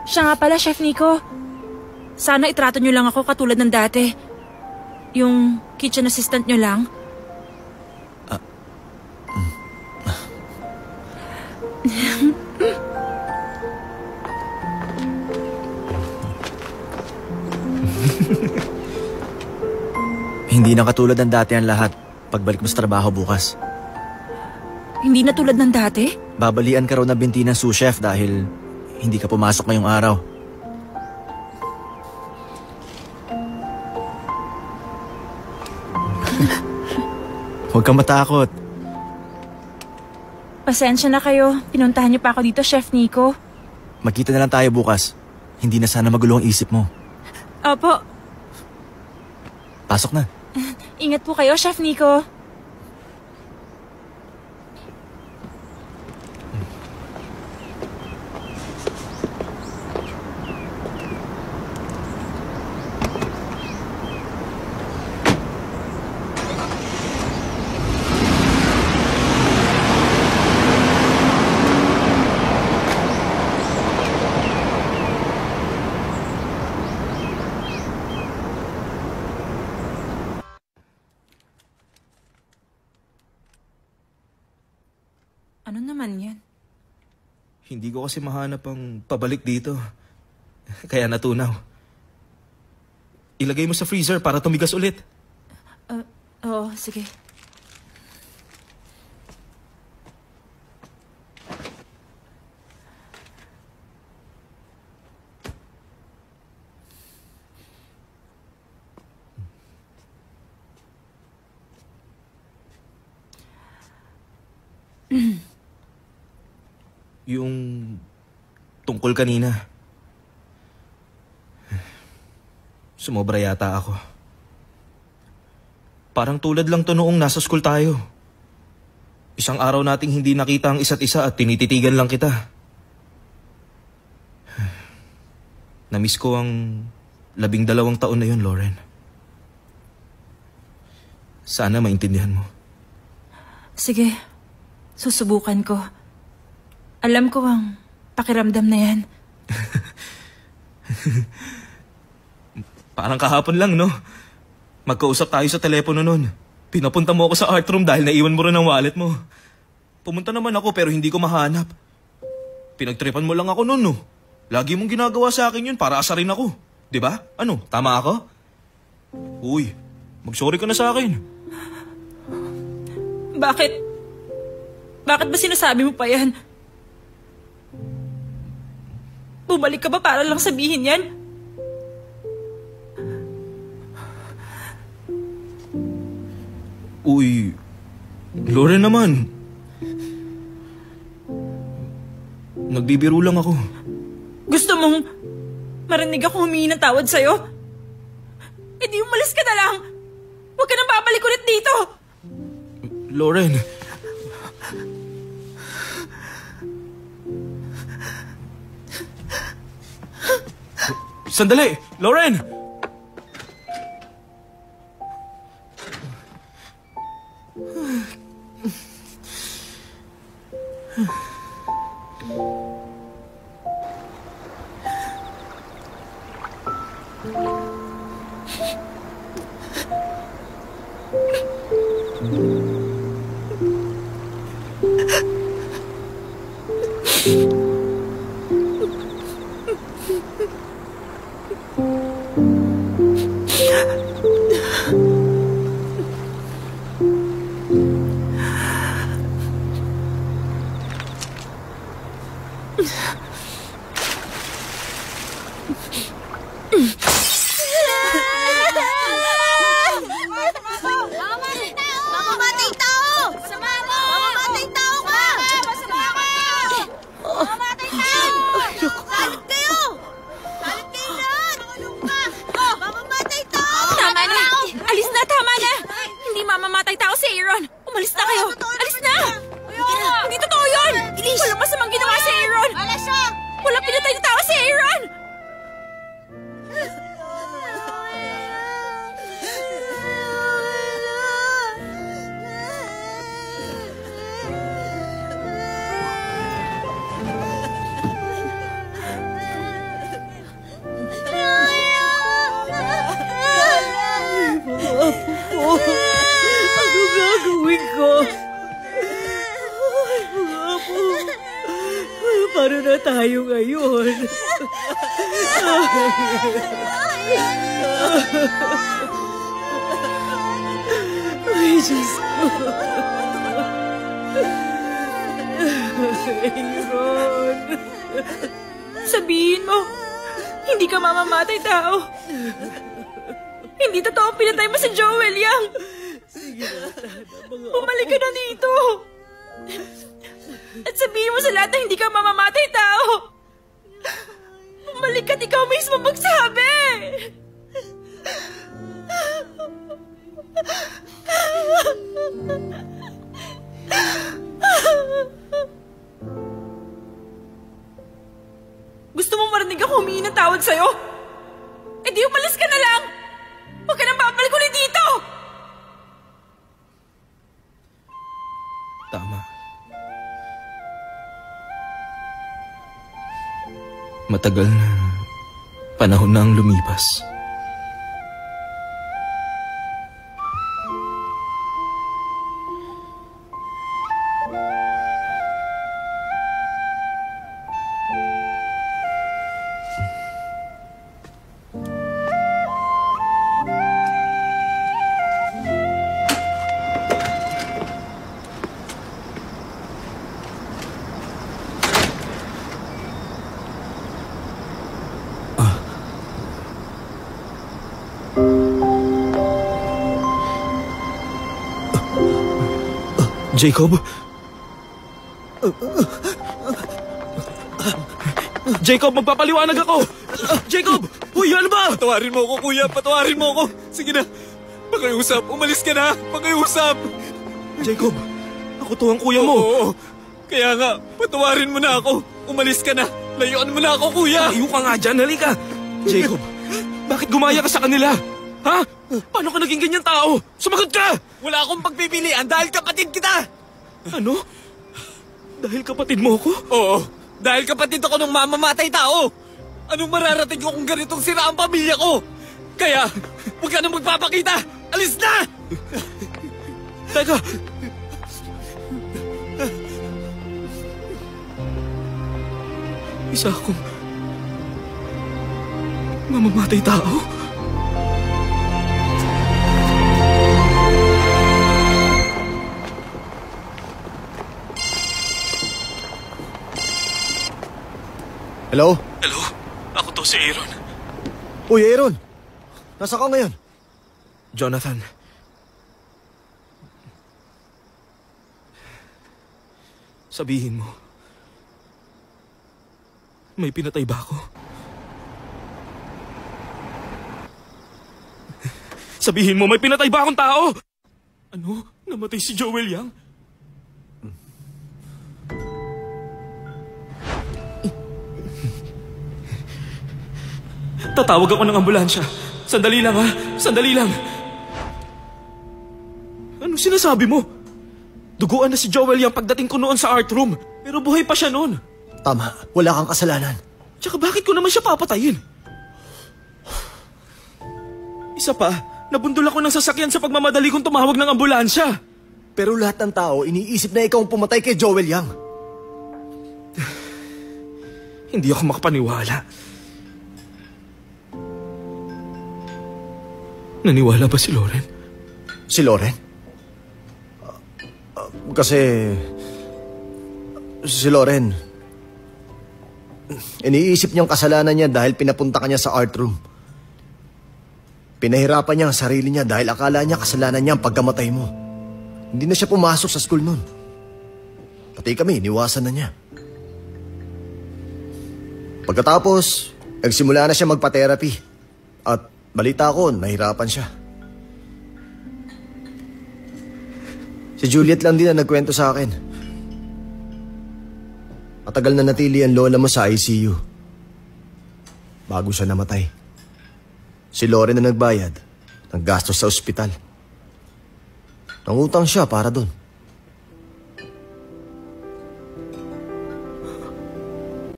Siya nga pala, Chef Nico. Sana itrato niyo lang ako katulad ng dati. Yung kitchen assistant niyo lang. Hindi na katulad ng dati ang lahat pagbalik mo sa trabaho bukas. Hindi na tulad ng dati? Babalian ka raw na binti ng sous chef dahil hindi ka pumasok ngayong araw. Huwag kang matakot. Pasensya na kayo. Pinuntahan niyo pa ako dito, Chef Nico. Magkita na lang tayo bukas. Hindi na sana magulo ang isip mo. Opo. Pasok na. Ingat po kayo, Chef Nico. Ano naman yan? Hindi ko kasi mahanap ang pabalik dito. Kaya natunaw. Ilagay mo sa freezer para tumigas ulit. Oo, sige. Yung tungkol kanina. Sumobra yata ako. Parang tulad lang to noong nasa school tayo. Isang araw nating hindi nakita ang isa't isa at tinititigan lang kita. Namiss ko ang 12 taon na yun, Lauren. Sana maintindihan mo. Sige, susubukan ko. Alam ko ang pakiramdam na yan. Parang kahapon lang, no? Magkausap tayo sa telepono nun. Pinapunta mo ako sa art room dahil naiwan mo rin ang wallet mo. Pumunta naman ako pero hindi ko mahanap. Pinagtripan mo lang ako nun, no? Lagi mong ginagawa sa akin yun para asarin ako. Diba? Ano, tama ako? Uy, mag-sorry ka na sa akin. Bakit? Bakit ba sinasabi mo pa yan? Bumalik ka ba para lang sabihin yan? Uy, Lauren naman. Nagbibiro lang ako. Gusto mong marinig ako humingi ng tawad sa'yo? E di umalis ka na lang. Huwag ka nang babalik ulit dito. Lauren. Sandali! Lauren! na tayo ngayon. Ay, Diyos ko. Aaron. Sabihin mo, hindi ka mamamatay tao. Hindi totoo pinatay mo si Joel Yang. Bumalik ka na dito. At sabihin mo sa lahat na hindi ka mamamatay tao. Bumalik ka at ikaw mismo magsabi. Gusto mo marinig ako humingi ng tawad sa'yo? Eh di umalis ka na lang! Huwag ka nang babalik ulit dito! Tama. Matagal na panahon na ang lumipas. Jacob? Jacob, magpapaliwanag ako! Jacob! Uy, ano ba? Patawarin mo ako, kuya. Patawarin mo ako. Sige na. Pakiusap. Umalis ka na. Pakiusap. Jacob, ako to ang kuya mo. Oo. Kaya nga, patawarin mo na ako. Umalis ka na. Layuan mo na ako, kuya. Layo ka nga dyan, halika. Jacob, bakit gumaya ka sa kanila? Ha? Paano ka naging ganyan tao? Sumagot ka! Wala akong pagpipilian dahil kapatid kita. Ano? Dahil kapatid mo ako? Oo. Dahil kapatid ako ng mamamatay tao. Anong mararating ko kung ganitong sira ang pamilya ko? Kaya, huwag ka nang magpapakita. Alis na! Teka! Isa akong mamamatay tao? Hello? Hello? Ako to si Aaron. Uy, Aaron! Nasa ka ngayon? Jonathan. Sabihin mo, may pinatay ba ako? Sabihin mo, may pinatay ba akong tao? Ano? Namatay si Joel Yang? Tatawag ako ng ambulansya. Sandali lang, ha? Sandali lang. Ano sinasabi mo? Duguan na si Joel Yang pagdating ko noon sa art room. Pero buhay pa siya noon. Tama, wala kang kasalanan. Tsaka bakit ko naman siya papatayin? Isa pa, nabundol ako ng sasakyan sa pagmamadali kong tumawag ng ambulansya. Pero lahat ng tao, iniisip na ikaw ang pumatay kay Joel Yang. Hindi ako makapaniwala. Naniwala ba si Loren? Si Loren? Kasi... Si Loren... Iniisip niyang kasalanan niya dahil pinapunta ka niya sa art room. Pinahirapan niya ang sarili niya dahil akala niya kasalanan niya ang pagkamatay mo. Hindi na siya pumasok sa school nun. Pati kami, iniwasan na niya. Pagkatapos, nagsimula na siya magpa-therapy. At balita ko, nahirapan siya. Si Juliet lang din ang nagkwento sa akin. Matagal na natili ang lola mo sa ICU. Bago siya namatay. Si Loren na nagbayad ng gastos sa ospital. Nangutang siya para doon.